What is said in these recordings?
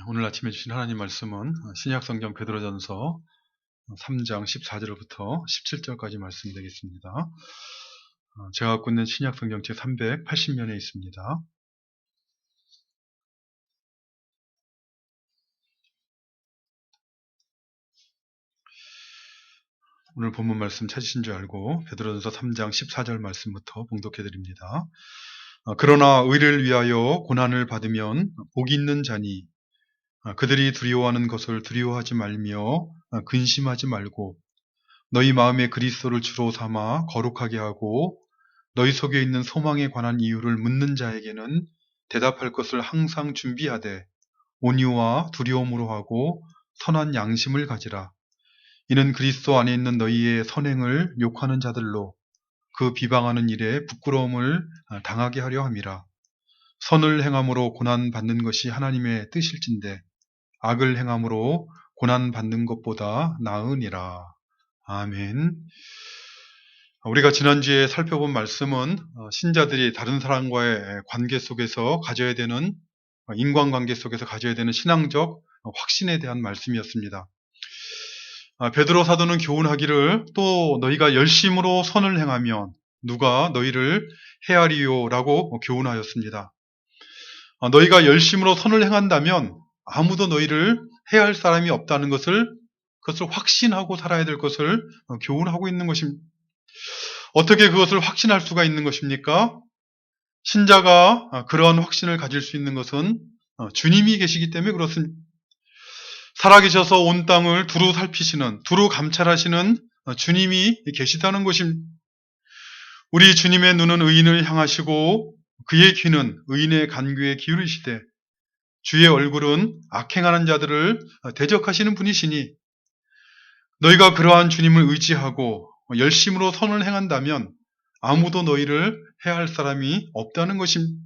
오늘 아침에 주신 하나님 말씀은 신약성경 베드로전서 3장 14절부터 17절까지 말씀 되겠습니다. 제가 갖고 있는 신약성경 제 380면에 있습니다. 오늘 본문 말씀 찾으신 줄 알고 베드로전서 3장 14절 말씀부터 봉독해 드립니다. 그러나 의를 위하여 고난을 받으면 복이 있는 자니 그들이 두려워하는 것을 두려워하지 말며 근심하지 말고 너희 마음에 그리스도를 주로 삼아 거룩하게 하고 너희 속에 있는 소망에 관한 이유를 묻는 자에게는 대답할 것을 항상 준비하되 온유와 두려움으로 하고 선한 양심을 가지라. 이는 그리스도 안에 있는 너희의 선행을 욕하는 자들로 그 비방하는 일에 부끄러움을 당하게 하려 함이라. 선을 행함으로 고난받는 것이 하나님의 뜻일진데 악을 행함으로 고난받는 것보다 나으니라. 아멘. 우리가 지난주에 살펴본 말씀은 신자들이 다른 사람과의 관계 속에서 가져야 되는, 인간관계 속에서 가져야 되는 신앙적 확신에 대한 말씀이었습니다. 베드로 사도는 교훈하기를 또 너희가 열심으로 선을 행하면 누가 너희를 해하리요 라고 교훈하였습니다. 너희가 열심으로 선을 행한다면 아무도 너희를 해할 사람이 없다는 것을 그것을 확신하고 살아야 될 것을 교훈하고 있는 것입니다. 어떻게 그것을 확신할 수가 있는 것입니까? 신자가 그러한 확신을 가질 수 있는 것은 주님이 계시기 때문에 그렇습니다. 살아계셔서 온 땅을 두루 살피시는, 두루 감찰하시는 주님이 계시다는 것입니다. 우리 주님의 눈은 의인을 향하시고 그의 귀는 의인의 간구에 기울이시되 주의 얼굴은 악행하는 자들을 대적하시는 분이시니 너희가 그러한 주님을 의지하고 열심으로 선을 행한다면 아무도 너희를 해할 사람이 없다는 것입니다.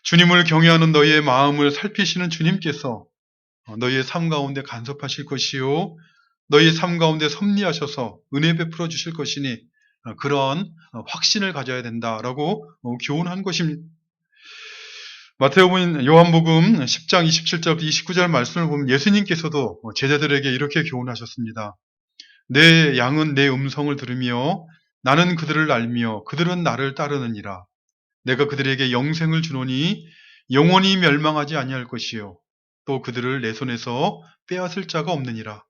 주님을 경외하는 너희의 마음을 살피시는 주님께서 너희의 삶 가운데 간섭하실 것이요 너희의 삶 가운데 섭리하셔서 은혜 베풀어 주실 것이니 그러한 확신을 가져야 된다라고 교훈한 것입니다. 마태복음, 요한복음 10장 27절부터 29절 말씀을 보면 예수님께서도 제자들에게 이렇게 교훈하셨습니다. 내 양은 내 음성을 들으며 나는 그들을 알며 그들은 나를 따르느니라. 내가 그들에게 영생을 주노니 영원히 멸망하지 아니할 것이요 또 그들을 내 손에서 빼앗을 자가 없느니라.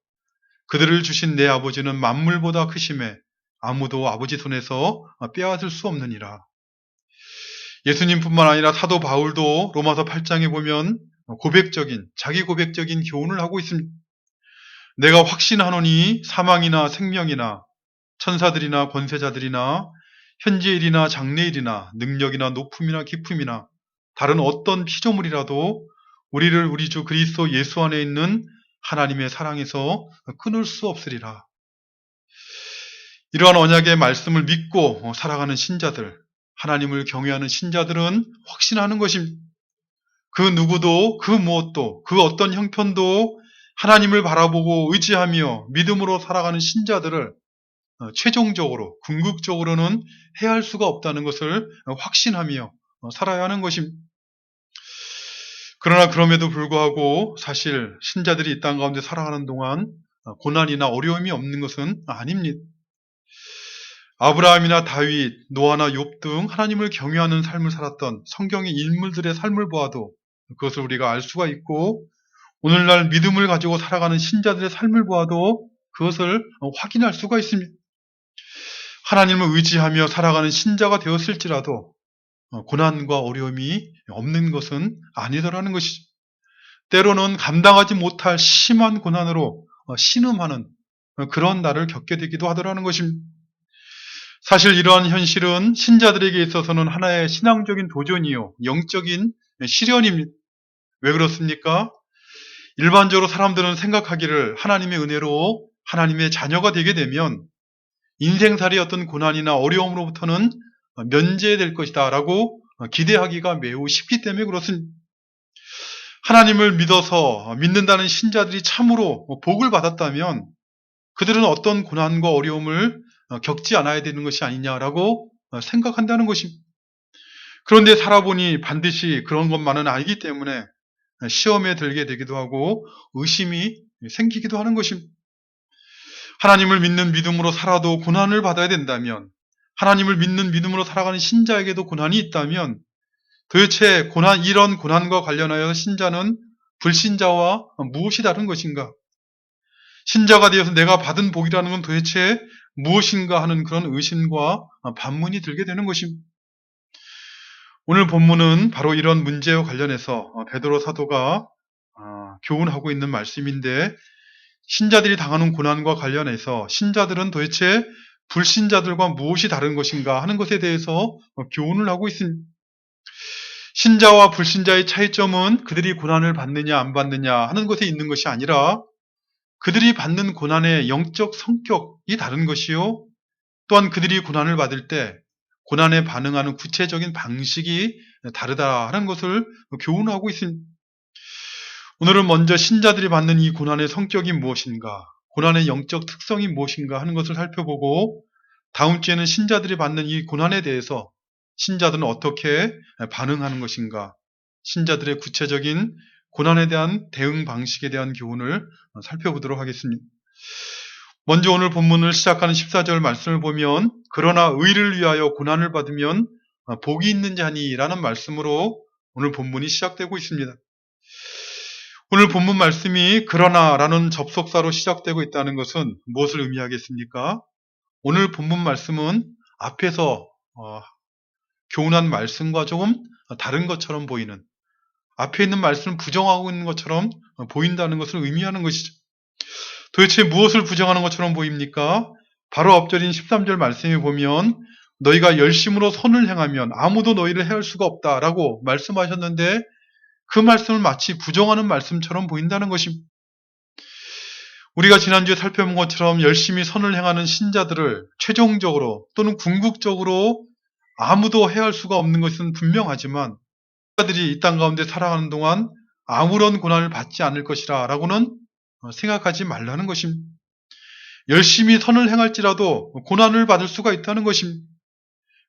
그들을 주신 내 아버지는 만물보다 크심에 아무도 아버지 손에서 빼앗을 수 없느니라. 예수님뿐만 아니라 사도 바울도 로마서 8장에 보면 자기 고백적인 교훈을 하고 있습니다. 내가 확신하노니 사망이나 생명이나 천사들이나 권세자들이나 현재일이나 장래일이나 능력이나 높음이나 깊음이나 다른 어떤 피조물이라도 우리를 우리 주 그리스도 예수 안에 있는 하나님의 사랑에서 끊을 수 없으리라. 이러한 언약의 말씀을 믿고 살아가는 신자들, 하나님을 경외하는 신자들은 확신하는 것입니다. 그 누구도, 그 무엇도, 그 어떤 형편도 하나님을 바라보고 의지하며 믿음으로 살아가는 신자들을 최종적으로, 궁극적으로는 해할 수가 없다는 것을 확신하며 살아야 하는 것입니다. 그러나 그럼에도 불구하고 사실 신자들이 이 땅 가운데 살아가는 동안 고난이나 어려움이 없는 것은 아닙니다. 아브라함이나 다윗, 노아나 욥 등 하나님을 경외하는 삶을 살았던 성경의 인물들의 삶을 보아도 그것을 우리가 알 수가 있고 오늘날 믿음을 가지고 살아가는 신자들의 삶을 보아도 그것을 확인할 수가 있습니다. 하나님을 의지하며 살아가는 신자가 되었을지라도 고난과 어려움이 없는 것은 아니더라는 것이죠. 때로는 감당하지 못할 심한 고난으로 신음하는 그런 날을 겪게 되기도 하더라는 것입니다. 사실 이러한 현실은 신자들에게 있어서는 하나의 신앙적인 도전이요, 영적인 시련입니다. 왜 그렇습니까? 일반적으로 사람들은 생각하기를 하나님의 은혜로 하나님의 자녀가 되게 되면 인생살이의 어떤 고난이나 어려움으로부터는 면제될 것이다 라고 기대하기가 매우 쉽기 때문에 그렇습니다. 하나님을 믿는다는 신자들이 참으로 복을 받았다면 그들은 어떤 고난과 어려움을 겪지 않아야 되는 것이 아니냐라고 생각한다는 것입니다. 그런데 살아보니 반드시 그런 것만은 아니기 때문에 시험에 들게 되기도 하고 의심이 생기기도 하는 것입니다. 하나님을 믿는 믿음으로 살아도 고난을 받아야 된다면, 하나님을 믿는 믿음으로 살아가는 신자에게도 고난이 있다면, 도대체 이런 고난과 관련하여 신자는 불신자와 무엇이 다른 것인가? 신자가 되어서 내가 받은 복이라는 건 도대체 무엇인가 하는 그런 의심과 반문이 들게 되는 것입니다. 오늘 본문은 바로 이런 문제와 관련해서 베드로 사도가 교훈하고 있는 말씀인데, 신자들이 당하는 고난과 관련해서 신자들은 도대체 불신자들과 무엇이 다른 것인가 하는 것에 대해서 교훈을 하고 있습니다. 신자와 불신자의 차이점은 그들이 고난을 받느냐 안 받느냐 하는 것에 있는 것이 아니라 그들이 받는 고난의 영적 성격이 다른 것이요, 또한 그들이 고난을 받을 때 고난에 반응하는 구체적인 방식이 다르다 하는 것을 교훈하고 있습니다. 오늘은 먼저 신자들이 받는 이 고난의 성격이 무엇인가, 고난의 영적 특성이 무엇인가 하는 것을 살펴보고, 다음 주에는 신자들이 받는 이 고난에 대해서 신자들은 어떻게 반응하는 것인가, 신자들의 구체적인 고난에 대한 대응 방식에 대한 교훈을 살펴보도록 하겠습니다. 먼저 오늘 본문을 시작하는 14절 말씀을 보면, 그러나 의를 위하여 고난을 받으면 복이 있는 자니라는 말씀으로 오늘 본문이 시작되고 있습니다. 오늘 본문 말씀이 그러나라는 접속사로 시작되고 있다는 것은 무엇을 의미하겠습니까? 오늘 본문 말씀은 앞에서 교훈한 말씀과 조금 다른 것처럼 보이는, 앞에 있는 말씀을 부정하고 있는 것처럼 보인다는 것을 의미하는 것이죠. 도대체 무엇을 부정하는 것처럼 보입니까? 바로 앞절인 13절 말씀에 보면 너희가 열심으로 선을 행하면 아무도 너희를 해할 수가 없다라고 말씀하셨는데, 그 말씀을 마치 부정하는 말씀처럼 보인다는 것입니다. 우리가 지난주에 살펴본 것처럼 열심히 선을 행하는 신자들을 최종적으로 또는 궁극적으로 아무도 해할 수가 없는 것은 분명하지만, 신자들이 이 땅 가운데 살아가는 동안 아무런 고난을 받지 않을 것이라 라고는 생각하지 말라는 것입니다. 열심히 선을 행할지라도 고난을 받을 수가 있다는 것입니다.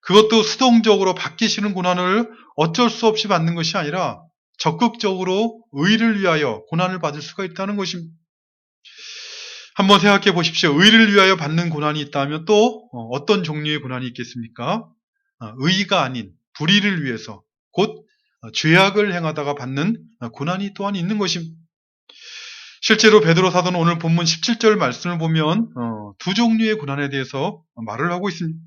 그것도 수동적으로 받기 싫은 고난을 어쩔 수 없이 받는 것이 아니라 적극적으로 의를 위하여 고난을 받을 수가 있다는 것입니다. 한번 생각해 보십시오. 의를 위하여 받는 고난이 있다면 또 어떤 종류의 고난이 있겠습니까? 의가 아닌 불의를 위해서, 곧 죄악을 행하다가 받는 고난이 또한 있는 것입니다. 실제로 베드로 사도는 오늘 본문 17절 말씀을 보면 두 종류의 고난에 대해서 말을 하고 있습니다.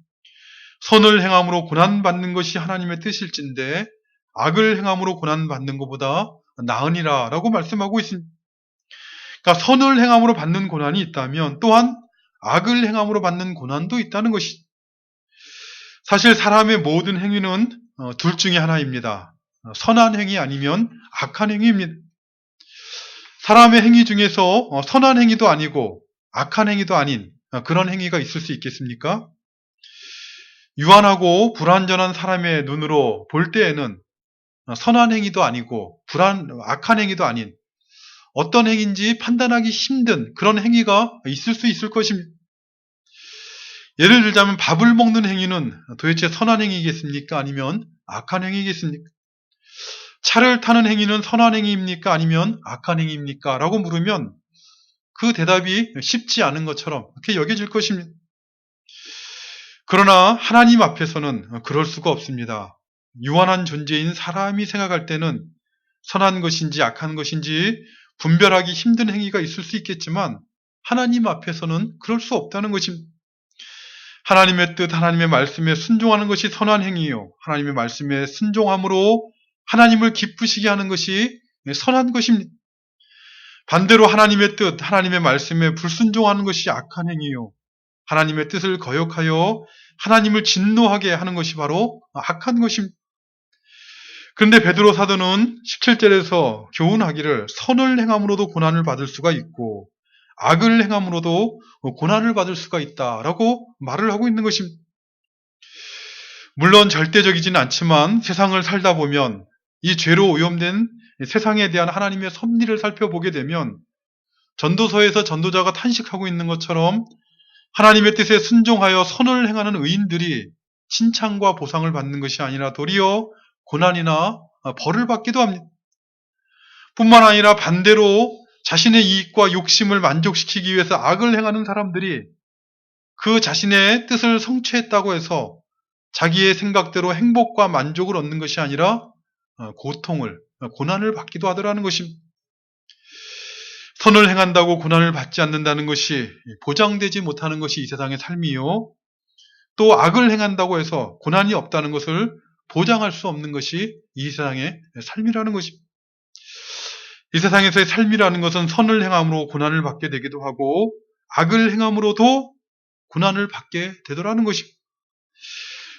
선을 행함으로 고난받는 것이 하나님의 뜻일진데 악을 행함으로 고난받는 것보다 나으니라 라고 말씀하고 있습니다. 그러니까 선을 행함으로 받는 고난이 있다면 또한 악을 행함으로 받는 고난도 있다는 것이죠. 사실 사람의 모든 행위는 둘 중에 하나입니다. 선한 행위 아니면 악한 행위입니다. 사람의 행위 중에서 선한 행위도 아니고 악한 행위도 아닌 그런 행위가 있을 수 있겠습니까? 유한하고 불완전한 사람의 눈으로 볼 때에는 선한 행위도 아니고 악한 행위도 아닌 어떤 행위인지 판단하기 힘든 그런 행위가 있을 수 있을 것입니다. 예를 들자면 밥을 먹는 행위는 도대체 선한 행위겠습니까? 아니면 악한 행위겠습니까? 차를 타는 행위는 선한 행위입니까? 아니면 악한 행위입니까? 라고 물으면 그 대답이 쉽지 않은 것처럼 그렇게 여겨질 것입니다. 그러나 하나님 앞에서는 그럴 수가 없습니다. 유한한 존재인 사람이 생각할 때는 선한 것인지 악한 것인지 분별하기 힘든 행위가 있을 수 있겠지만 하나님 앞에서는 그럴 수 없다는 것입니다. 하나님의 뜻, 하나님의 말씀에 순종하는 것이 선한 행위요, 하나님의 말씀에 순종함으로 하나님을 기쁘시게 하는 것이 선한 것입니다. 반대로 하나님의 뜻, 하나님의 말씀에 불순종하는 것이 악한 행위요, 하나님의 뜻을 거역하여 하나님을 진노하게 하는 것이 바로 악한 것입니다. 그런데 베드로 사도는 17절에서 교훈하기를 선을 행함으로도 고난을 받을 수가 있고 악을 행함으로도 고난을 받을 수가 있다라고 말을 하고 있는 것입니다. 물론 절대적이지는 않지만 세상을 살다 보면 이 죄로 오염된 세상에 대한 하나님의 섭리를 살펴보게 되면 전도서에서 전도자가 탄식하고 있는 것처럼 하나님의 뜻에 순종하여 선을 행하는 의인들이 칭찬과 보상을 받는 것이 아니라 도리어 고난이나 벌을 받기도 합니다. 뿐만 아니라 반대로 자신의 이익과 욕심을 만족시키기 위해서 악을 행하는 사람들이 그 자신의 뜻을 성취했다고 해서 자기의 생각대로 행복과 만족을 얻는 것이 아니라 고통을, 고난을 받기도 하더라는 것입니다. 선을 행한다고 고난을 받지 않는다는 것이 보장되지 못하는 것이 이 세상의 삶이요. 또 악을 행한다고 해서 고난이 없다는 것을 보장할 수 없는 것이 이 세상의 삶이라는 것입니다. 이 세상에서의 삶이라는 것은 선을 행함으로 고난을 받게 되기도 하고 악을 행함으로도 고난을 받게 되더라는 것입니다.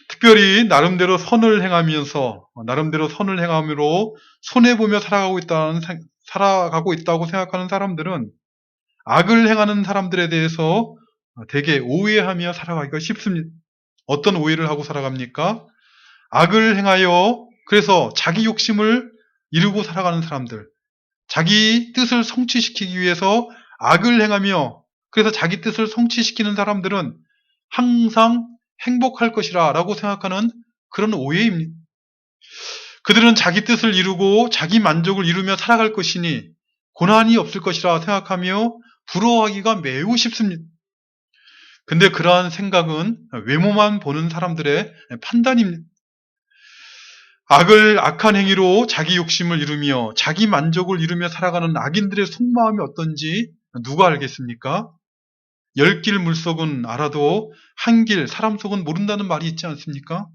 특별히 나름대로 선을 행하면서 나름대로 선을 행함으로 손해보며 살아가고 있다고 생각하는 사람들은 악을 행하는 사람들에 대해서 되게 오해하며 살아가기가 쉽습니다. 어떤 오해를 하고 살아갑니까? 악을 행하여 그래서 자기 욕심을 이루고 살아가는 사람들, 자기 뜻을 성취시키기 위해서 악을 행하며 그래서 자기 뜻을 성취시키는 사람들은 항상 행복할 것이라 라고 생각하는 그런 오해입니다. 그들은 자기 뜻을 이루고 자기 만족을 이루며 살아갈 것이니 고난이 없을 것이라 생각하며 부러워하기가 매우 쉽습니다. 근데 그러한 생각은 외모만 보는 사람들의 판단입니다. 악한 행위로 자기 욕심을 이루며 자기 만족을 이루며 살아가는 악인들의 속마음이 어떤지 누가 알겠습니까? 10길 물속은 알아도 한 길 사람 속은 모른다는 말이 있지 않습니까?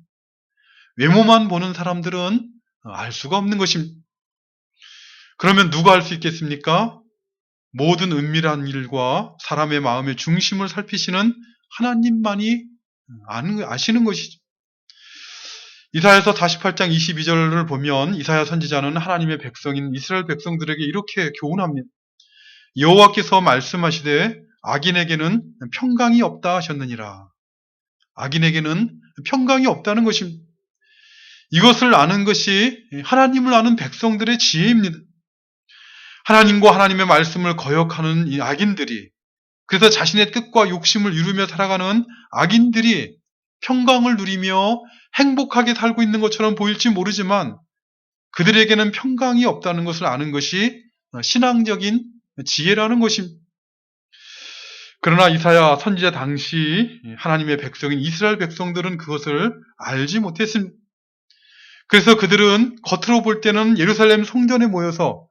외모만 보는 사람들은 알 수가 없는 것입니다. 그러면 누가 알 수 있겠습니까? 모든 은밀한 일과 사람의 마음의 중심을 살피시는 하나님만이 아시는 것이죠. 이사야서 48장 22절을 보면 이사야 선지자는 하나님의 백성인 이스라엘 백성들에게 이렇게 교훈합니다. 여호와께서 말씀하시되 악인에게는 평강이 없다 하셨느니라. 악인에게는 평강이 없다는 것입니다. 이것을 아는 것이 하나님을 아는 백성들의 지혜입니다. 하나님과 하나님의 말씀을 거역하는 이 악인들이, 그래서 자신의 뜻과 욕심을 이루며 살아가는 악인들이 평강을 누리며 행복하게 살고 있는 것처럼 보일지 모르지만 그들에게는 평강이 없다는 것을 아는 것이 신앙적인 지혜라는 것입니다. 그러나 이사야 선지자 당시 하나님의 백성인 이스라엘 백성들은 그것을 알지 못했습니다. 그래서 그들은 겉으로 볼 때는 예루살렘 성전에 모여서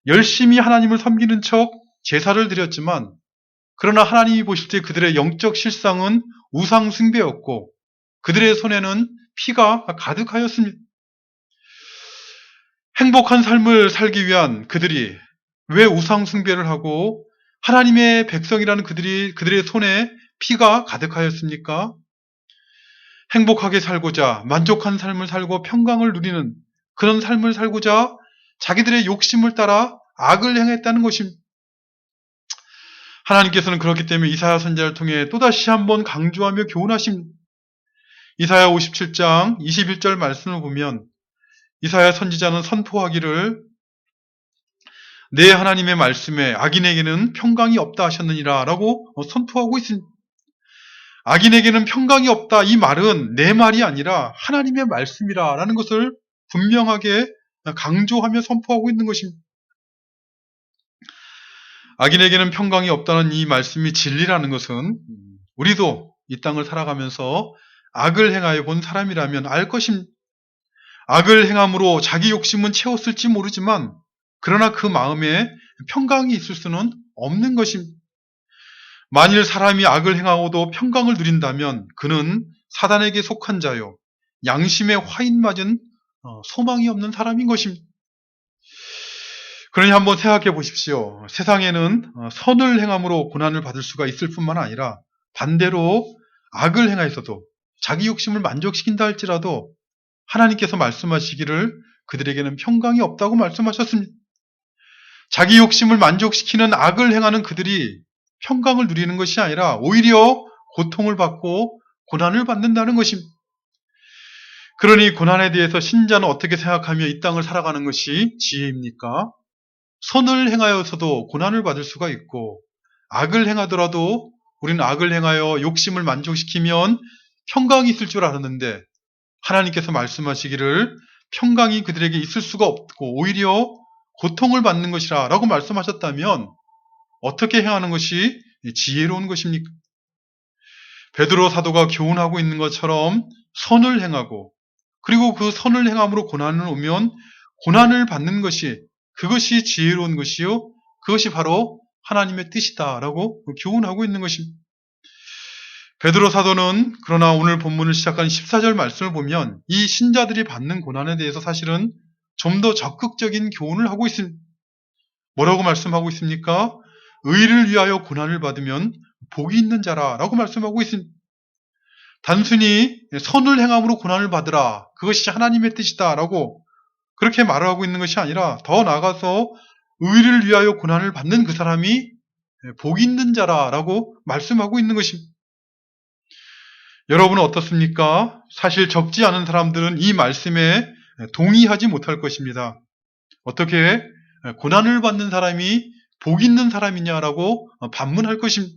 열심히 하나님을 섬기는 척 제사를 드렸지만 그러나 하나님이 보실 때 그들의 영적 실상은 우상 숭배였고 그들의 손에는 피가 가득하였습니다. 행복한 삶을 살기 위한 그들이 왜 우상 숭배를 하고 하나님의 백성이라는 그들의 손에 피가 가득하였습니까? 행복하게 살고자 만족한 삶을 살고 평강을 누리는 그런 삶을 살고자 자기들의 욕심을 따라 악을 행했다는 것입니다. 하나님께서는 그렇기 때문에 이사야 선지자를 통해 또다시 한번 강조하며 교훈하십니다. 이사야 57장 21절 말씀을 보면 이사야 선지자는 선포하기를 내 하나님의 말씀에 악인에게는 평강이 없다 하셨느니라 라고 선포하고 있습니다. 악인에게는 평강이 없다 이 말은 내 말이 아니라 하나님의 말씀이라 라는 것을 분명하게 강조하며 선포하고 있는 것입니다. 악인에게는 평강이 없다는 이 말씀이 진리라는 것은 우리도 이 땅을 살아가면서 악을 행하여 본 사람이라면 알 것입니다. 악을 행함으로 자기 욕심은 채웠을지 모르지만 그러나 그 마음에 평강이 있을 수는 없는 것입니다. 만일 사람이 악을 행하고도 평강을 누린다면 그는 사단에게 속한 자요 양심에 화인 맞은 소망이 없는 사람인 것입니다. 그러니 한번 생각해 보십시오. 세상에는 선을 행함으로 고난을 받을 수가 있을 뿐만 아니라 반대로 악을 행하여서도 자기 욕심을 만족시킨다 할지라도 하나님께서 말씀하시기를 그들에게는 평강이 없다고 말씀하셨습니다. 자기 욕심을 만족시키는 악을 행하는 그들이 평강을 누리는 것이 아니라 오히려 고통을 받고 고난을 받는다는 것입니다. 그러니 고난에 대해서 신자는 어떻게 생각하며 이 땅을 살아가는 것이 지혜입니까? 선을 행하여서도 고난을 받을 수가 있고 악을 행하더라도 우리는 악을 행하여 욕심을 만족시키면 평강이 있을 줄 알았는데 하나님께서 말씀하시기를 평강이 그들에게 있을 수가 없고 오히려 고통을 받는 것이라 라고 말씀하셨다면 어떻게 행하는 것이 지혜로운 것입니까? 베드로 사도가 교훈하고 있는 것처럼 선을 행하고 그리고 그 선을 행함으로 고난을 오면 고난을 받는 것이 그것이 지혜로운 것이요 그것이 바로 하나님의 뜻이다라고 교훈하고 있는 것입니다. 베드로 사도는 그러나 오늘 본문을 시작한 14절 말씀을 보면 이 신자들이 받는 고난에 대해서 사실은 좀 더 적극적인 교훈을 하고 있습니다. 뭐라고 말씀하고 있습니까? 의를 위하여 고난을 받으면 복이 있는 자라라고 말씀하고 있습니다. 단순히 선을 행함으로 고난을 받으라. 그것이 하나님의 뜻이다라고 그렇게 말을 하고 있는 것이 아니라 더 나아가서 의를 위하여 고난을 받는 그 사람이 복이 있는 자라라고 말씀하고 있는 것입니다. 여러분은 어떻습니까? 사실 적지 않은 사람들은 이 말씀에 동의하지 못할 것입니다. 어떻게 고난을 받는 사람이 복 있는 사람이냐라고 반문할 것입니다.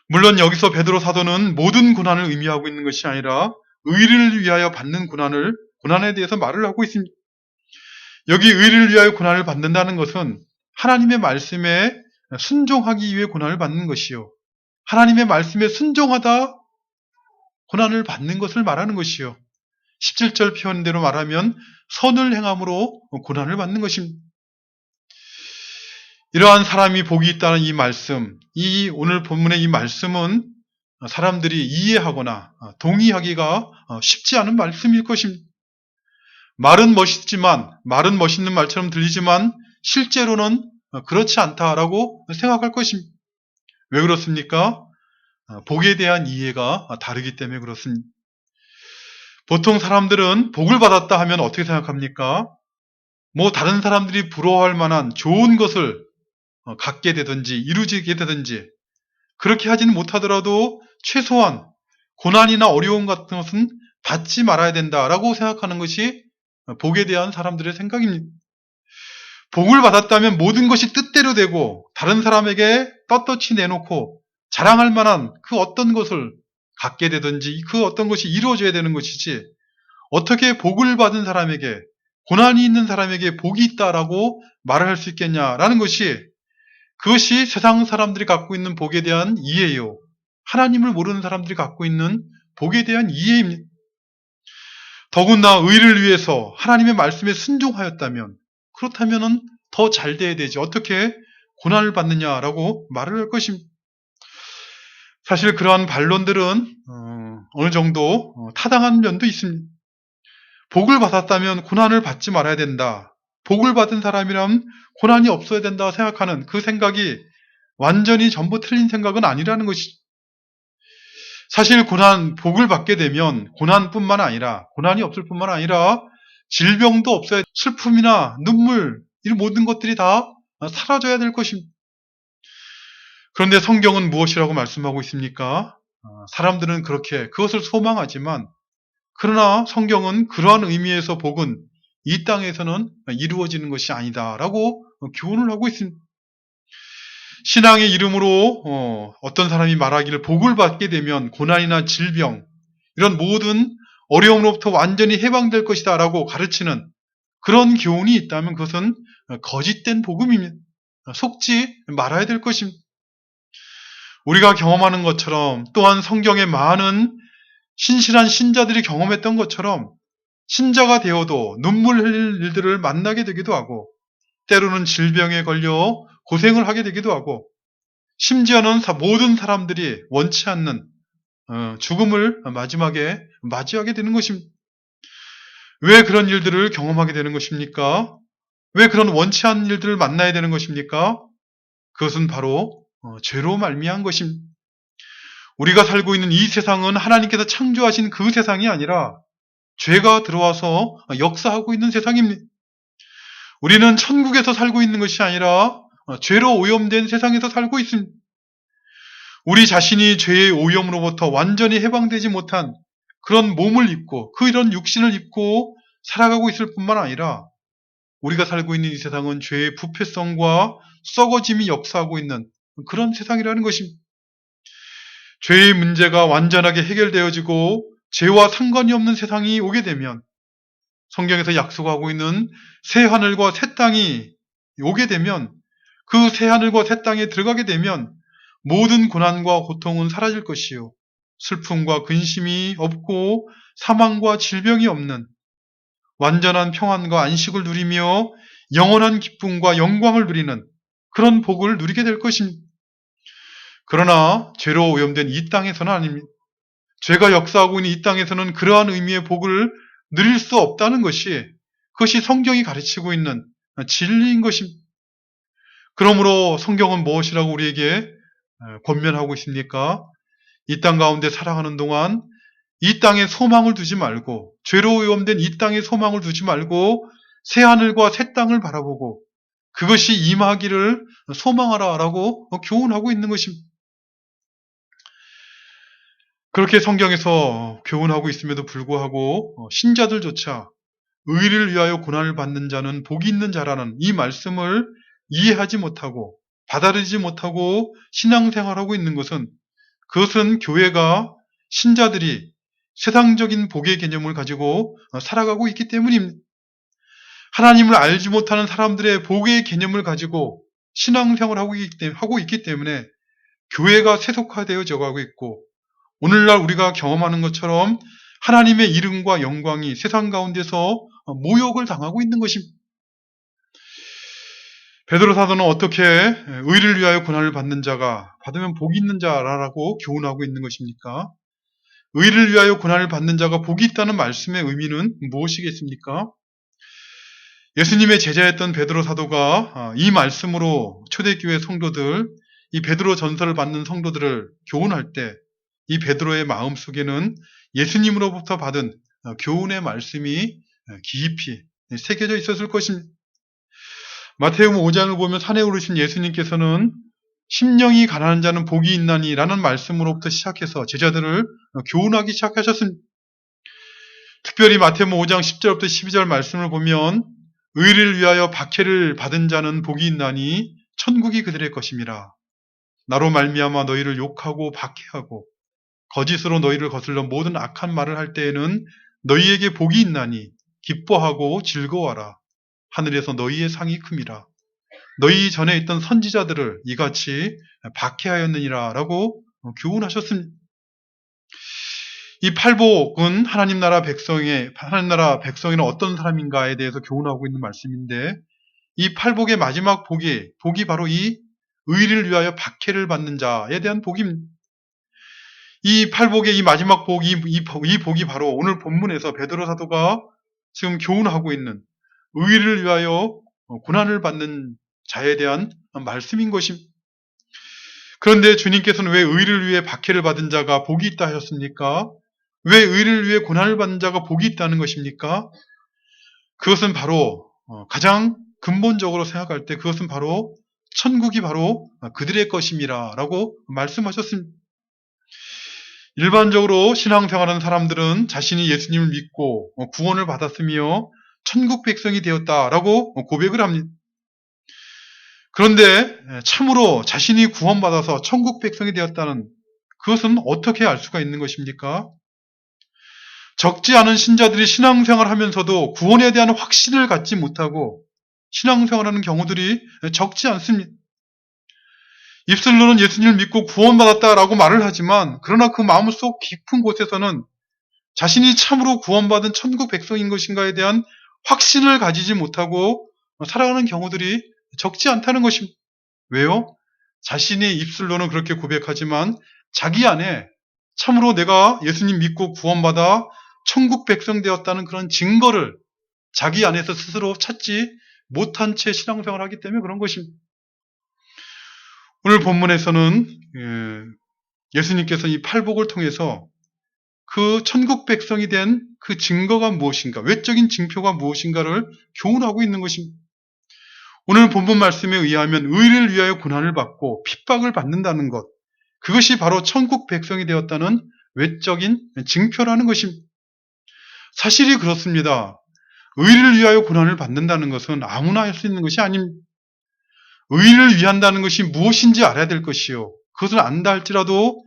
물론 여기서 베드로 사도는 모든 고난을 의미하고 있는 것이 아니라 의를 위하여 받는 고난에 대해서 말을 하고 있습니다. 여기 의를 위하여 고난을 받는다는 것은 하나님의 말씀에 순종하기 위해 고난을 받는 것이요. 하나님의 말씀에 순종하다 고난을 받는 것을 말하는 것이요. 17절 표현대로 말하면 선을 행함으로 고난을 받는 것입니다. 이러한 사람이 복이 있다는 이 말씀, 이 오늘 본문의 이 말씀은 사람들이 이해하거나 동의하기가 쉽지 않은 말씀일 것입니다. 말은 멋있는 말처럼 들리지만 실제로는 그렇지 않다라고 생각할 것입니다. 왜 그렇습니까? 복에 대한 이해가 다르기 때문에 그렇습니다. 보통 사람들은 복을 받았다 하면 어떻게 생각합니까? 다른 사람들이 부러워할 만한 좋은 것을 갖게 되든지 이루어지게 되든지 그렇게 하지는 못하더라도 최소한 고난이나 어려움 같은 것은 받지 말아야 된다라고 생각하는 것이 복에 대한 사람들의 생각입니다. 복을 받았다면 모든 것이 뜻대로 되고 다른 사람에게 떳떳이 내놓고 자랑할 만한 그 어떤 것을 갖게 되든지 그 어떤 것이 이루어져야 되는 것이지 어떻게 복을 받은 사람에게 고난이 있는 사람에게 복이 있다라고 말을 할 수 있겠냐라는 것이 그것이 세상 사람들이 갖고 있는 복에 대한 이해요. 하나님을 모르는 사람들이 갖고 있는 복에 대한 이해입니다. 더군다나 의를 위해서 하나님의 말씀에 순종하였다면 그렇다면 더 잘 돼야 되지. 어떻게 고난을 받느냐라고 말을 할 것입니다. 사실 그러한 반론들은 어느 정도 타당한 면도 있습니다. 복을 받았다면 고난을 받지 말아야 된다. 복을 받은 사람이라면 고난이 없어야 된다 생각하는 그 생각이 완전히 전부 틀린 생각은 아니라는 것이죠. 사실 복을 받게 되면 고난이 없을 뿐만 아니라 질병도 없어야 슬픔이나 눈물 이 모든 것들이 다 사라져야 될 것입니다. 그런데 성경은 무엇이라고 말씀하고 있습니까? 사람들은 그렇게 그것을 소망하지만 그러나 성경은 그러한 의미에서 복은 이 땅에서는 이루어지는 것이 아니다라고 교훈을 하고 있습니다. 신앙의 이름으로 어떤 사람이 말하기를 복을 받게 되면 고난이나 질병 이런 모든 어려움으로부터 완전히 해방될 것이다 라고 가르치는 그런 교훈이 있다면 그것은 거짓된 복음입니다. 속지 말아야 될 것입니다. 우리가 경험하는 것처럼 또한 성경의 많은 신실한 신자들이 경험했던 것처럼 신자가 되어도 눈물 흘릴 일들을 만나게 되기도 하고 때로는 질병에 걸려 고생을 하게 되기도 하고 심지어는 모든 사람들이 원치 않는 죽음을 마지막에 맞이하게 되는 것입니다. 왜 그런 일들을 경험하게 되는 것입니까? 왜 그런 원치 않는 일들을 만나야 되는 것입니까? 그것은 바로 죄로 말미암은 것입니다. 우리가 살고 있는 이 세상은 하나님께서 창조하신 그 세상이 아니라 죄가 들어와서 역사하고 있는 세상입니다. 우리는 천국에서 살고 있는 것이 아니라 죄로 오염된 세상에서 살고 있습니다. 우리 자신이 죄의 오염으로부터 완전히 해방되지 못한 그런 몸을 입고 이런 육신을 입고 살아가고 있을 뿐만 아니라 우리가 살고 있는 이 세상은 죄의 부패성과 썩어짐이 역사하고 있는 그런 세상이라는 것입니다. 죄의 문제가 완전하게 해결되어지고 죄와 상관이 없는 세상이 오게 되면, 성경에서 약속하고 있는 새 하늘과 새 땅이 오게 되면, 그 새 하늘과 새 땅에 들어가게 되면 모든 고난과 고통은 사라질 것이요, 슬픔과 근심이 없고 사망과 질병이 없는 완전한 평안과 안식을 누리며 영원한 기쁨과 영광을 누리는 그런 복을 누리게 될 것입니다. 그러나 죄로 오염된 이 땅에서는 아닙니다. 죄가 역사하고 있는 이 땅에서는 그러한 의미의 복을 누릴 수 없다는 것이, 그것이 성경이 가르치고 있는 진리인 것입니다. 그러므로 성경은 무엇이라고 우리에게 권면하고 있습니까? 이 땅 가운데 살아가는 동안 이 땅에 소망을 두지 말고, 죄로 오염된 이 땅에 소망을 두지 말고 새 하늘과 새 땅을 바라보고 그것이 임하기를 소망하라라고 교훈하고 있는 것입니다. 그렇게 성경에서 교훈하고 있음에도 불구하고 신자들조차 의를 위하여 고난을 받는 자는 복이 있는 자라는 이 말씀을 이해하지 못하고 받아들이지 못하고 신앙생활하고 있는 것은, 그것은 교회가, 신자들이 세상적인 복의 개념을 가지고 살아가고 있기 때문입니다. 하나님을 알지 못하는 사람들의 복의 개념을 가지고 신앙생활을 하고 있기 때문에 교회가 세속화되어져 가고 있고, 오늘날 우리가 경험하는 것처럼 하나님의 이름과 영광이 세상 가운데서 모욕을 당하고 있는 것입니다. 베드로 사도는 어떻게 의를 위하여 고난을 받는 자가 받으면 복이 있는 자라고 교훈하고 있는 것입니까? 의를 위하여 고난을 받는 자가 복이 있다는 말씀의 의미는 무엇이겠습니까? 예수님의 제자였던 베드로 사도가 이 말씀으로 초대교회 성도들, 이 베드로 전서를 받는 성도들을 교훈할 때 이 베드로의 마음속에는 예수님으로부터 받은 교훈의 말씀이 깊이 새겨져 있었을 것입니다. 마태복음 5장을 보면 산에 오르신 예수님께서는 심령이 가난한 자는 복이 있나니 라는 말씀으로부터 시작해서 제자들을 교훈하기 시작하셨습니다. 특별히 마태복음 5장 10절부터 12절 말씀을 보면, 의를 위하여 박해를 받은 자는 복이 있나니 천국이 그들의 것임이라. 나로 말미암아 너희를 욕하고 박해하고 거짓으로 너희를 거슬러 모든 악한 말을 할 때에는 너희에게 복이 있나니 기뻐하고 즐거워하라. 하늘에서 너희의 상이 큼이라. 너희 전에 있던 선지자들을 이같이 박해하였느니라 라고 교훈하셨습니다. 이 팔복은 하나님 나라 백성에는 어떤 사람인가에 대해서 교훈하고 있는 말씀인데, 이 팔복의 마지막 복이 바로 이 의를 위하여 박해를 받는 자에 대한 복입니다. 이 팔복의 이 마지막 이 복이 바로 오늘 본문에서 베드로 사도가 지금 교훈하고 있는 의를 위하여 고난을 받는 자에 대한 말씀인 것입니다. 그런데 주님께서는 왜 의를 위해 박해를 받은 자가 복이 있다 하셨습니까? 왜 의를 위해 고난을 받는 자가 복이 있다는 것입니까? 그것은 바로 가장 근본적으로 생각할 때 그것은 바로 천국이 바로 그들의 것임이라 라고 말씀하셨습니다. 일반적으로 신앙생활하는 사람들은 자신이 예수님을 믿고 구원을 받았으며 천국 백성이 되었다라고 고백을 합니다. 그런데 참으로 자신이 구원받아서 천국 백성이 되었다는 그것은 어떻게 알 수가 있는 것입니까? 적지 않은 신자들이 신앙생활을 하면서도 구원에 대한 확신을 갖지 못하고 신앙생활하는 경우들이 적지 않습니다. 입술로는 예수님을 믿고 구원받았다라고 말을 하지만, 그러나 그 마음속 깊은 곳에서는 자신이 참으로 구원받은 천국 백성인 것인가에 대한 확신을 가지지 못하고 살아가는 경우들이 적지 않다는 것입니다. 왜요? 자신의 입술로는 그렇게 고백하지만 자기 안에 참으로 내가 예수님 믿고 구원받아 천국 백성 되었다는 그런 증거를 자기 안에서 스스로 찾지 못한 채 신앙생활을 하기 때문에 그런 것입니다. 오늘 본문에서는 예수님께서 이 팔복을 통해서 그 천국 백성이 된 그 증거가 무엇인가, 외적인 징표가 무엇인가를 교훈하고 있는 것입니다. 오늘 본문 말씀에 의하면 의를 위하여 고난을 받고 핍박을 받는다는 것, 그것이 바로 천국 백성이 되었다는 외적인 징표라는 것입니다. 사실이 그렇습니다. 의를 위하여 고난을 받는다는 것은 아무나 할 수 있는 것이 아닙니다. 의를 위한다는 것이 무엇인지 알아야 될 것이요, 그것을 안다 할지라도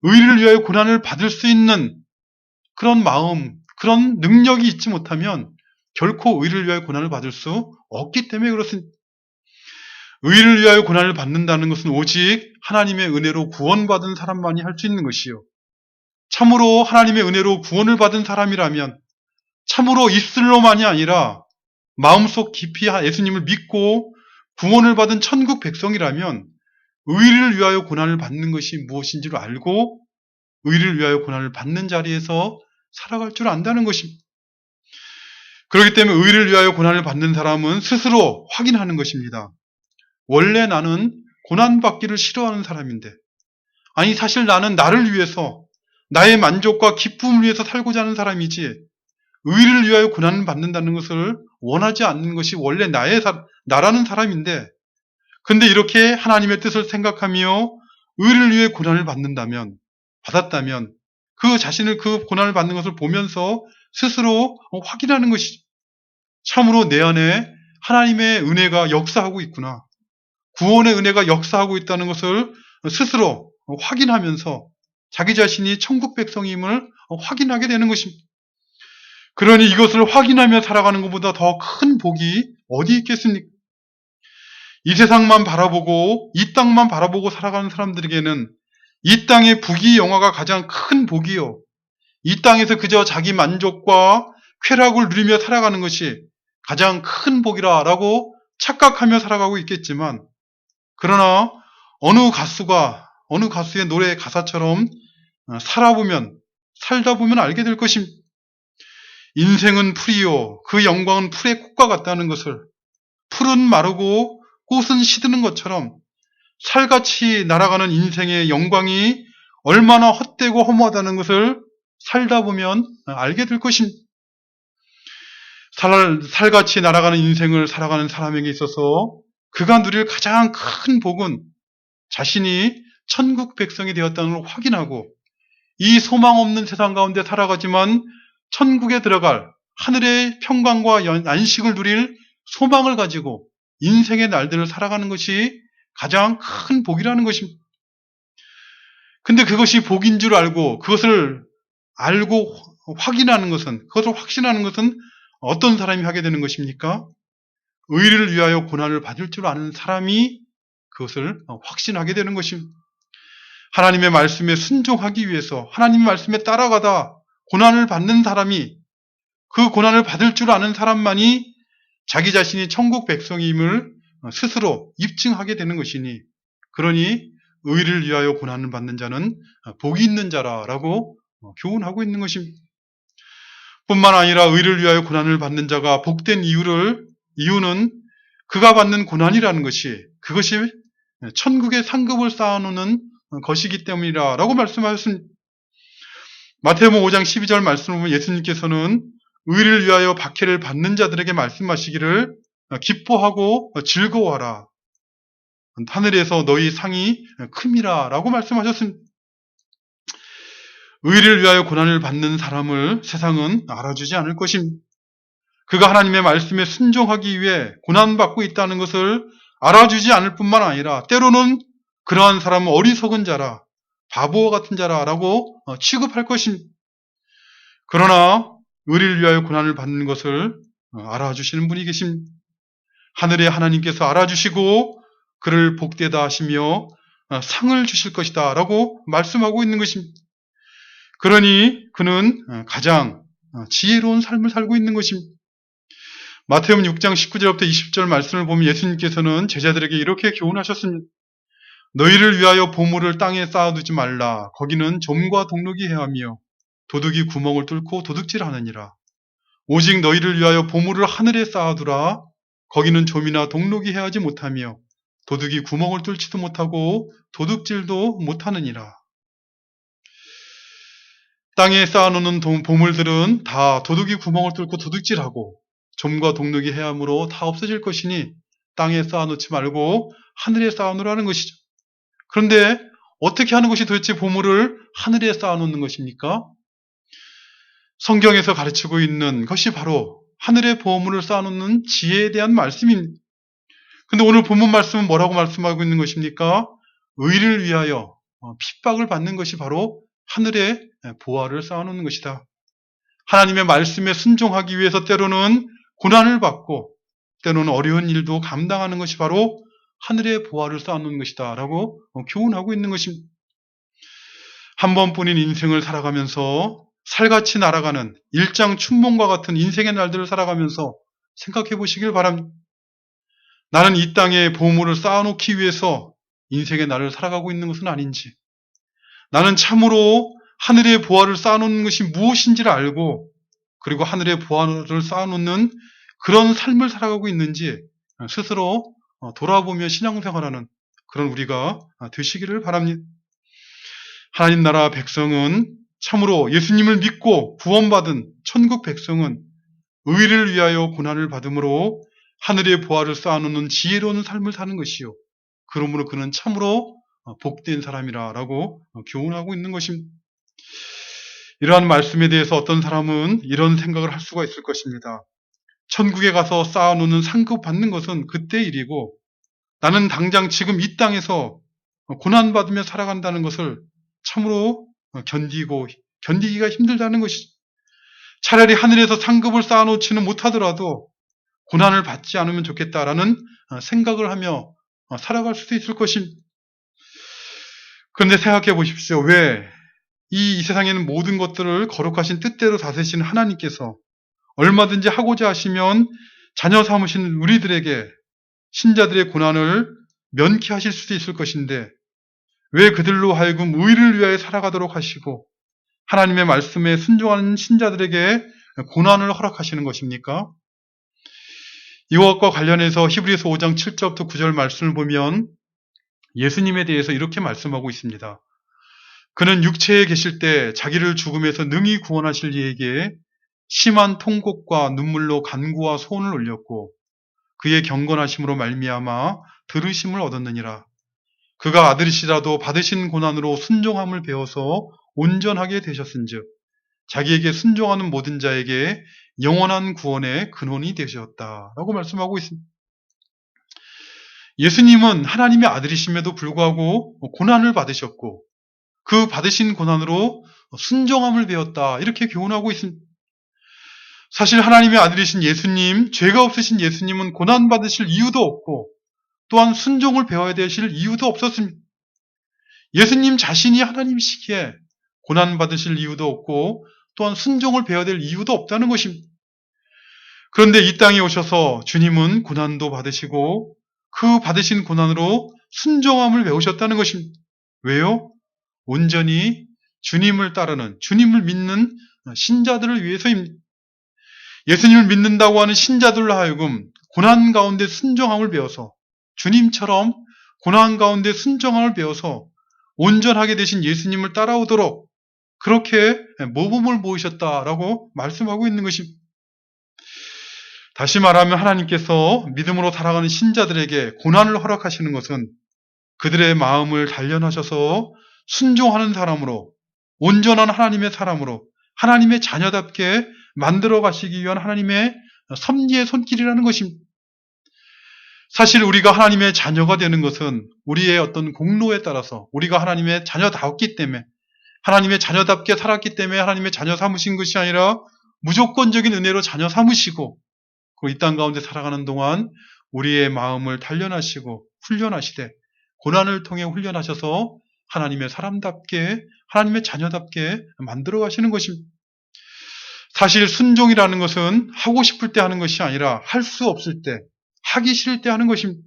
의를 위하여 고난을 받을 수 있는 그런 마음, 그런 능력이 있지 못하면 결코 의를 위하여 고난을 받을 수 없기 때문에 그렇습니다. 의를 위하여 고난을 받는다는 것은 오직 하나님의 은혜로 구원받은 사람만이 할 수 있는 것이요. 참으로 하나님의 은혜로 구원을 받은 사람이라면, 참으로 입술로만이 아니라 마음속 깊이 예수님을 믿고 구원을 받은 천국 백성이라면 의를 위하여 고난을 받는 것이 무엇인지를 알고 의를 위하여 고난을 받는 자리에서 살아갈 줄 안다는 것입니다. 그렇기 때문에 의를 위하여 고난을 받는 사람은 스스로 확인하는 것입니다. 원래 나는 고난받기를 싫어하는 사람인데, 아니 사실 나는 나를 위해서 나의 만족과 기쁨을 위해서 살고자 하는 사람이지 의를 위하여 고난을 받는다는 것을 원하지 않는 것이 원래 나라는 사람인데, 근데 이렇게 하나님의 뜻을 생각하며 의를 위해 고난을 받았다면 그 자신을 그 고난을 받는 것을 보면서 스스로 확인하는 것이죠. 참으로 내 안에 하나님의 은혜가 역사하고 있구나. 구원의 은혜가 역사하고 있다는 것을 스스로 확인하면서 자기 자신이 천국 백성임을 확인하게 되는 것입니다. 그러니 이것을 확인하며 살아가는 것보다 더 큰 복이 어디 있겠습니까? 이 세상만 바라보고 이 땅만 바라보고 살아가는 사람들에게는 이 땅의 부귀영화가 가장 큰 복이요. 이 땅에서 그저 자기 만족과 쾌락을 누리며 살아가는 것이 가장 큰 복이라고 착각하며 살아가고 있겠지만, 그러나 어느 가수의 노래 가사처럼 살다 보면 알게 될 것입니다. 인생은 풀이요, 그 영광은 풀의 꽃과 같다는 것을, 풀은 마르고 꽃은 시드는 것처럼 살같이 날아가는 인생의 영광이 얼마나 헛되고 허무하다는 것을 살다 보면 알게 될 것입니다. 살같이 날아가는 인생을 살아가는 사람에게 있어서 그가 누릴 가장 큰 복은 자신이 천국 백성이 되었다는 걸 확인하고, 이 소망 없는 세상 가운데 살아가지만 천국에 들어갈 하늘의 평강과 안식을 누릴 소망을 가지고 인생의 날들을 살아가는 것이 가장 큰 복이라는 것입니다. 근데 그것이 복인 줄 알고 그것을 알고 그것을 확신하는 것은 어떤 사람이 하게 되는 것입니까? 의를 위하여 고난을 받을 줄 아는 사람이 그것을 확신하게 되는 것입니다. 하나님의 말씀에 순종하기 위해서 하나님의 말씀에 따라가다 고난을 받는 사람이, 그 고난을 받을 줄 아는 사람만이 자기 자신이 천국 백성임을 스스로 입증하게 되는 것이니, 그러니 의를 위하여 고난을 받는 자는 복이 있는 자라고 교훈하고 있는 것입니다. 뿐만 아니라 의를 위하여 고난을 받는 자가 복된 이유는 그가 받는 고난이라는 그것이 천국의 상급을 쌓아놓는 것이기 때문이라고 말씀하셨습니다. 마태복음 5장 12절 말씀을 보면 예수님께서는 의를 위하여 박해를 받는 자들에게 말씀하시기를 기뻐하고 즐거워하라. 하늘에서 너희 상이 큼이라 라고 말씀하셨습니다. 의를 위하여 고난을 받는 사람을 세상은 알아주지 않을 것입니다. 그가 하나님의 말씀에 순종하기 위해 고난받고 있다는 것을 알아주지 않을 뿐만 아니라 때로는 그러한 사람은 어리석은 자라, 바보와 같은 자라라고 취급할 것입니다. 그러나 의를 위하여 고난을 받는 것을 알아주시는 분이 계십니다. 하늘의 하나님께서 알아주시고 그를 복되다 하시며 상을 주실 것이다 라고 말씀하고 있는 것입니다. 그러니 그는 가장 지혜로운 삶을 살고 있는 것입니다. 마태복음 6장 19절부터 20절 말씀을 보면 예수님께서는 제자들에게 이렇게 교훈하셨습니다. 너희를 위하여 보물을 땅에 쌓아두지 말라. 거기는 좀과 동록이 해하며 도둑이 구멍을 뚫고 도둑질하느니라. 오직 너희를 위하여 보물을 하늘에 쌓아두라. 거기는 좀이나 동록이 해하지 못하며 도둑이 구멍을 뚫지도 못하고 도둑질도 못하느니라. 땅에 쌓아놓는 보물들은 다 도둑이 구멍을 뚫고 도둑질하고 좀과 동록이 해함으로 다 없어질 것이니 땅에 쌓아놓지 말고 하늘에 쌓아놓으라는 것이죠. 그런데 어떻게 하는 것이 도대체 보물을 하늘에 쌓아놓는 것입니까? 성경에서 가르치고 있는 것이 바로 하늘의 보물을 쌓아놓는 지혜에 대한 말씀입니다. 근데 오늘 본문 말씀은 뭐라고 말씀하고 있는 것입니까? 의를 위하여 핍박을 받는 것이 바로 하늘의 보화를 쌓아놓는 것이다. 하나님의 말씀에 순종하기 위해서 때로는 고난을 받고 때로는 어려운 일도 감당하는 것이 바로 하늘의 보화를 쌓아놓는 것이다 라고 교훈하고 있는 것입니다. 한 번뿐인 인생을 살아가면서 살같이 날아가는 일장춘몽과 같은 인생의 날들을 살아가면서 생각해 보시길 바랍니다. 나는 이 땅에 보물을 쌓아놓기 위해서 인생의 날을 살아가고 있는 것은 아닌지, 나는 참으로 하늘의 보화를 쌓아놓는 것이 무엇인지를 알고 그리고 하늘의 보화를 쌓아놓는 그런 삶을 살아가고 있는지 스스로 돌아보며 신앙생활하는 그런 우리가 되시기를 바랍니다. 하나님 나라 백성은 참으로 예수님을 믿고 구원받은 천국 백성은 의를 위하여 고난을 받음으로 하늘의 보화를 쌓아놓는 지혜로운 삶을 사는 것이요. 그러므로 그는 참으로 복된 사람이라고 교훈하고 있는 것입니다. 이러한 말씀에 대해서 어떤 사람은 이런 생각을 할 수가 있을 것입니다. 천국에 가서 쌓아놓는 상급 받는 것은 그때 일이고 나는 당장 지금 이 땅에서 고난받으며 살아간다는 것을 참으로 견디기가 힘들다는 것이죠. 차라리 하늘에서 상급을 쌓아놓지는 못하더라도 고난을 받지 않으면 좋겠다라는 생각을 하며 살아갈 수도 있을 것입니다. 그런데 생각해 보십시오. 왜 이 세상에는 모든 것들을 거룩하신 뜻대로 다스리시는 하나님께서 얼마든지 하고자 하시면 자녀 삼으신 우리들에게 신자들의 고난을 면케하실 수도 있을 것인데 왜 그들로 하여금 의를 위하여 살아가도록 하시고 하나님의 말씀에 순종하는 신자들에게 고난을 허락하시는 것입니까? 이것과 관련해서 히브리서 5장 7절부터 9절 말씀을 보면 예수님에 대해서 이렇게 말씀하고 있습니다. 그는 육체에 계실 때 자기를 죽음에서 능히 구원하실 이에게 심한 통곡과 눈물로 간구와 소원을 올렸고 그의 경건하심으로 말미암아 들으심을 얻었느니라. 그가 아들이시라도 받으신 고난으로 순종함을 배워서 온전하게 되셨은즉 자기에게 순종하는 모든 자에게 영원한 구원의 근원이 되셨다라고 말씀하고 있습니다. 예수님은 하나님의 아들이심에도 불구하고 고난을 받으셨고 그 받으신 고난으로 순종함을 배웠다 이렇게 교훈하고 있습니다. 사실 하나님의 아들이신 예수님, 죄가 없으신 예수님은 고난받으실 이유도 없고 또한 순종을 배워야 되실 이유도 없었습니다. 예수님 자신이 하나님이시기에 고난받으실 이유도 없고 또한 순종을 배워야 될 이유도 없다는 것입니다. 그런데 이 땅에 오셔서 주님은 고난도 받으시고 그 받으신 고난으로 순종함을 배우셨다는 것입니다. 왜요? 온전히 주님을 따르는, 주님을 믿는 신자들을 위해서입니다. 예수님을 믿는다고 하는 신자들로 하여금 고난 가운데 순종함을 배워서 주님처럼 고난 가운데 순종함을 배워서 온전하게 되신 예수님을 따라오도록 그렇게 모범을 보이셨다라고 말씀하고 있는 것입니다. 다시 말하면 하나님께서 믿음으로 살아가는 신자들에게 고난을 허락하시는 것은 그들의 마음을 단련하셔서 순종하는 사람으로 온전한 하나님의 사람으로 하나님의 자녀답게 만들어 가시기 위한 하나님의 섭리의 손길이라는 것입니다. 사실 우리가 하나님의 자녀가 되는 것은 우리의 어떤 공로에 따라서 우리가 하나님의 자녀다웠기 때문에 하나님의 자녀답게 살았기 때문에 하나님의 자녀 삼으신 것이 아니라 무조건적인 은혜로 자녀 삼으시고 이 땅 가운데 살아가는 동안 우리의 마음을 단련하시고 훈련하시되 고난을 통해 훈련하셔서 하나님의 사람답게 하나님의 자녀답게 만들어 가시는 것입니다. 사실 순종이라는 것은 하고 싶을 때 하는 것이 아니라 할 수 없을 때, 하기 싫을 때 하는 것입니다.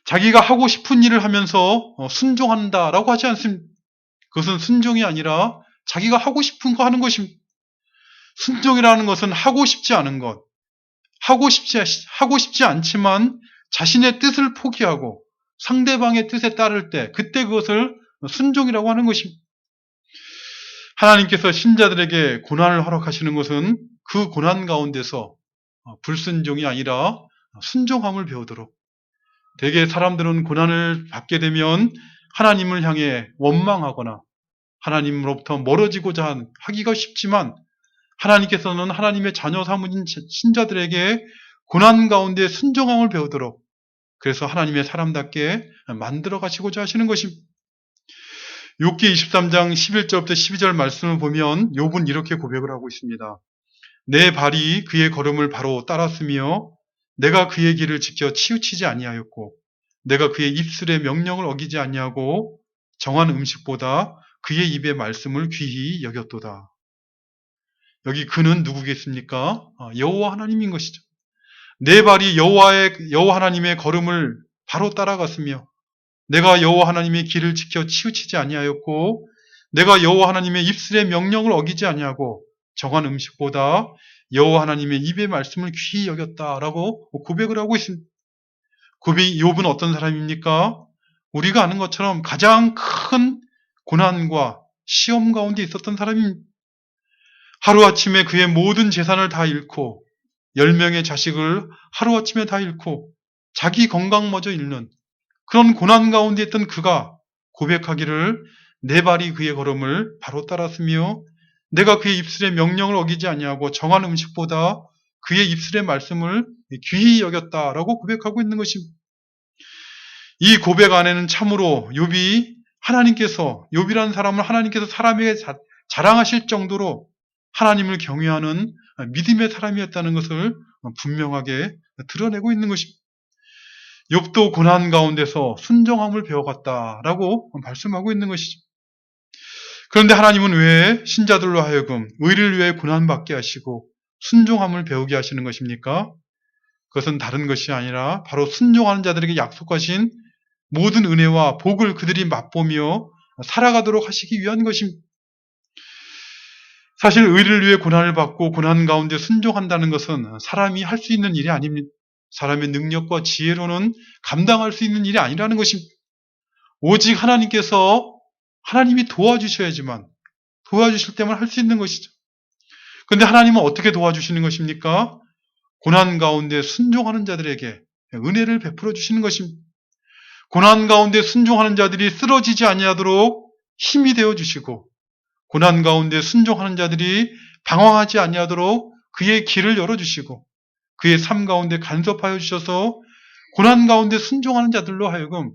자기가 하고 싶은 일을 하면서 순종한다라고 하지 않습니다. 그것은 순종이 아니라 자기가 하고 싶은 거 하는 것입니다. 순종이라는 것은 하고 싶지 않은 것, 하고 싶지 않지만 자신의 뜻을 포기하고 상대방의 뜻에 따를 때 그때 그것을 순종이라고 하는 것입니다. 하나님께서 신자들에게 고난을 허락하시는 것은 그 고난 가운데서 불순종이 아니라 순종함을 배우도록 대개 사람들은 고난을 받게 되면 하나님을 향해 원망하거나 하나님으로부터 멀어지고자 하기가 쉽지만 하나님께서는 하나님의 자녀 삼으신 신자들에게 고난 가운데 순종함을 배우도록 그래서 하나님의 사람답게 만들어 가시고자 하시는 것입니다. 욥기 23장 11절부터 12절 말씀을 보면 욥은 이렇게 고백을 하고 있습니다. 내 발이 그의 걸음을 바로 따랐으며 내가 그의 길을 지켜 치우치지 아니하였고 내가 그의 입술의 명령을 어기지 아니하고 정한 음식보다 그의 입의 말씀을 귀히 여겼도다. 여기 그는 누구겠습니까? 여호와 하나님인 것이죠. 내 발이 여호와 하나님의 걸음을 바로 따라갔으며 내가 여호와 하나님의 길을 지켜 치우치지 아니하였고 내가 여호와 하나님의 입술의 명령을 어기지 아니하고 정한 음식보다 여호와 하나님의 입의 말씀을 귀히 여겼다라고 고백을 하고 있습니다. 욥은 어떤 사람입니까? 우리가 아는 것처럼 가장 큰 고난과 시험 가운데 있었던 사람입니다. 하루아침에 그의 모든 재산을 다 잃고 10명의 자식을 하루아침에 다 잃고 자기 건강마저 잃는 그런 고난 가운데 있던 그가 고백하기를 내 발이 그의 걸음을 바로 따랐으며 내가 그의 입술의 명령을 어기지 아니하고 정한 음식보다 그의 입술의 말씀을 귀히 여겼다라고 고백하고 있는 것입니다. 이 고백 안에는 참으로 욥이라는 사람을 하나님께서 사람에게 자랑하실 정도로 하나님을 경외하는 믿음의 사람이었다는 것을 분명하게 드러내고 있는 것입니다. 욥도 고난 가운데서 순종함을 배워갔다라고 말씀하고 있는 것이죠. 그런데 하나님은 왜 신자들로 하여금 의를 위해 고난받게 하시고 순종함을 배우게 하시는 것입니까? 그것은 다른 것이 아니라 바로 순종하는 자들에게 약속하신 모든 은혜와 복을 그들이 맛보며 살아가도록 하시기 위한 것입니다. 사실 의를 위해 고난을 받고 고난 가운데 순종한다는 것은 사람이 할 수 있는 일이 아닙니다. 사람의 능력과 지혜로는 감당할 수 있는 일이 아니라는 것입니다. 오직 하나님이 도와주셔야지만 도와주실 때만 할 수 있는 것이죠. 그런데 하나님은 어떻게 도와주시는 것입니까? 고난 가운데 순종하는 자들에게 은혜를 베풀어 주시는 것입니다. 고난 가운데 순종하는 자들이 쓰러지지 아니하도록 힘이 되어 주시고 고난 가운데 순종하는 자들이 방황하지 아니하도록 그의 길을 열어주시고 그의 삶 가운데 간섭하여 주셔서 고난 가운데 순종하는 자들로 하여금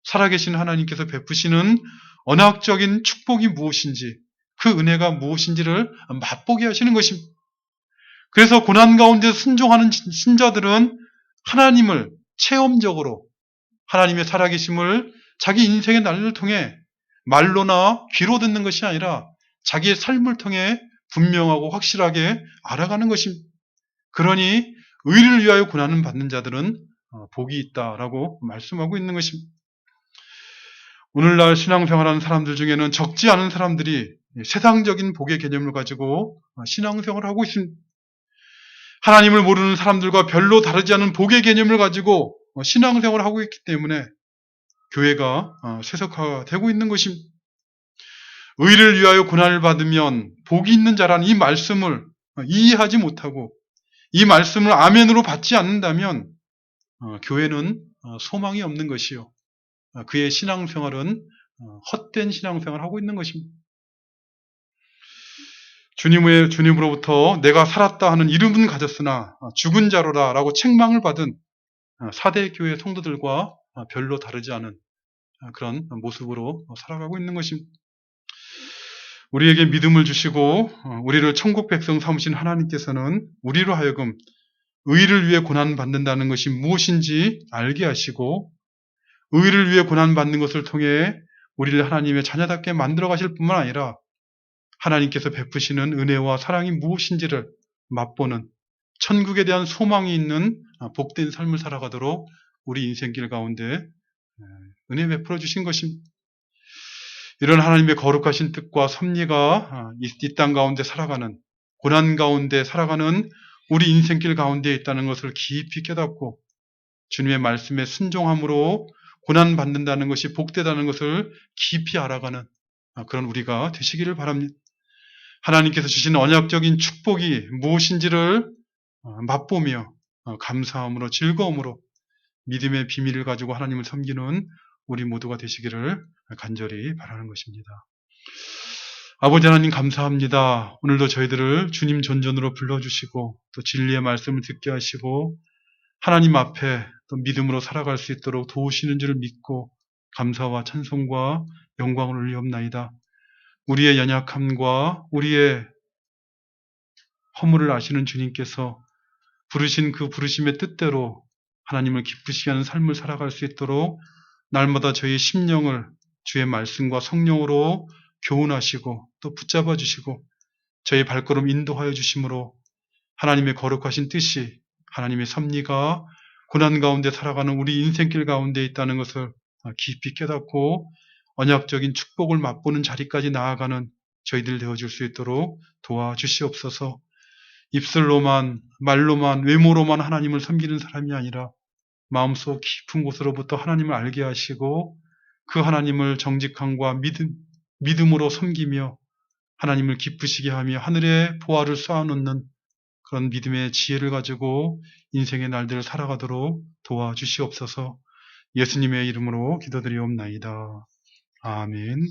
살아계신 하나님께서 베푸시는 언약적인 축복이 무엇인지 그 은혜가 무엇인지를 맛보게 하시는 것입니다. 그래서 고난 가운데 순종하는 신자들은 하나님을 체험적으로 하나님의 살아계심을 자기 인생의 날을 통해 말로나 귀로 듣는 것이 아니라 자기의 삶을 통해 분명하고 확실하게 알아가는 것입니다. 그러니 의를 위하여 고난을 받는 자들은 복이 있다라고 말씀하고 있는 것입니다. 오늘날 신앙생활하는 사람들 중에는 적지 않은 사람들이 세상적인 복의 개념을 가지고 신앙생활을 하고 있습니다. 하나님을 모르는 사람들과 별로 다르지 않은 복의 개념을 가지고 신앙생활을 하고 있기 때문에 교회가 쇠석화되고 있는 것입니다. 의를 위하여 고난을 받으면 복이 있는 자라는 이 말씀을 이해하지 못하고 이 말씀을 아멘으로 받지 않는다면 교회는 소망이 없는 것이요. 그의 신앙생활은 헛된 신앙생활을 하고 있는 것입니다. 주님으로부터 내가 살았다 하는 이름은 가졌으나 죽은 자로라 라고 책망을 받은 사대 교회 성도들과 별로 다르지 않은 그런 모습으로 살아가고 있는 것입니다. 우리에게 믿음을 주시고 우리를 천국 백성 삼으신 하나님께서는 우리로 하여금 의를 위해 고난받는다는 것이 무엇인지 알게 하시고 의를 위해 고난받는 것을 통해 우리를 하나님의 자녀답게 만들어 가실 뿐만 아니라 하나님께서 베푸시는 은혜와 사랑이 무엇인지를 맛보는 천국에 대한 소망이 있는 복된 삶을 살아가도록 우리 인생길 가운데 은혜 베풀어 주신 것입니다. 이런 하나님의 거룩하신 뜻과 섭리가 이 땅 가운데 살아가는 고난 가운데 살아가는 우리 인생길 가운데 있다는 것을 깊이 깨닫고 주님의 말씀에 순종함으로 고난 받는다는 것이 복되다는 것을 깊이 알아가는 그런 우리가 되시기를 바랍니다. 하나님께서 주신 언약적인 축복이 무엇인지를 맛보며 감사함으로 즐거움으로 믿음의 비밀을 가지고 하나님을 섬기는 우리 모두가 되시기를 간절히 바라는 것입니다. 아버지 하나님 감사합니다. 오늘도 저희들을 주님 전전으로 불러주시고 또 진리의 말씀을 듣게 하시고 하나님 앞에 또 믿음으로 살아갈 수 있도록 도우시는 줄을 믿고 감사와 찬송과 영광을 올리옵나이다. 우리의 연약함과 우리의 허물을 아시는 주님께서 부르신 그 부르심의 뜻대로 하나님을 기쁘시게 하는 삶을 살아갈 수 있도록 날마다 저희 심령을 주의 말씀과 성령으로 교훈하시고 또 붙잡아 주시고 저희 발걸음 인도하여 주심으로 하나님의 거룩하신 뜻이, 하나님의 섭리가 고난 가운데 살아가는 우리 인생길 가운데 있다는 것을 깊이 깨닫고 언약적인 축복을 맛보는 자리까지 나아가는 저희들 되어줄 수 있도록 도와주시옵소서. 입술로만, 말로만, 외모로만 하나님을 섬기는 사람이 아니라 마음속 깊은 곳으로부터 하나님을 알게 하시고 그 하나님을 정직함과 믿음으로 섬기며 하나님을 기쁘시게 하며 하늘의 보화를 쌓아놓는 그런 믿음의 지혜를 가지고 인생의 날들을 살아가도록 도와주시옵소서. 예수님의 이름으로 기도드리옵나이다. 아멘.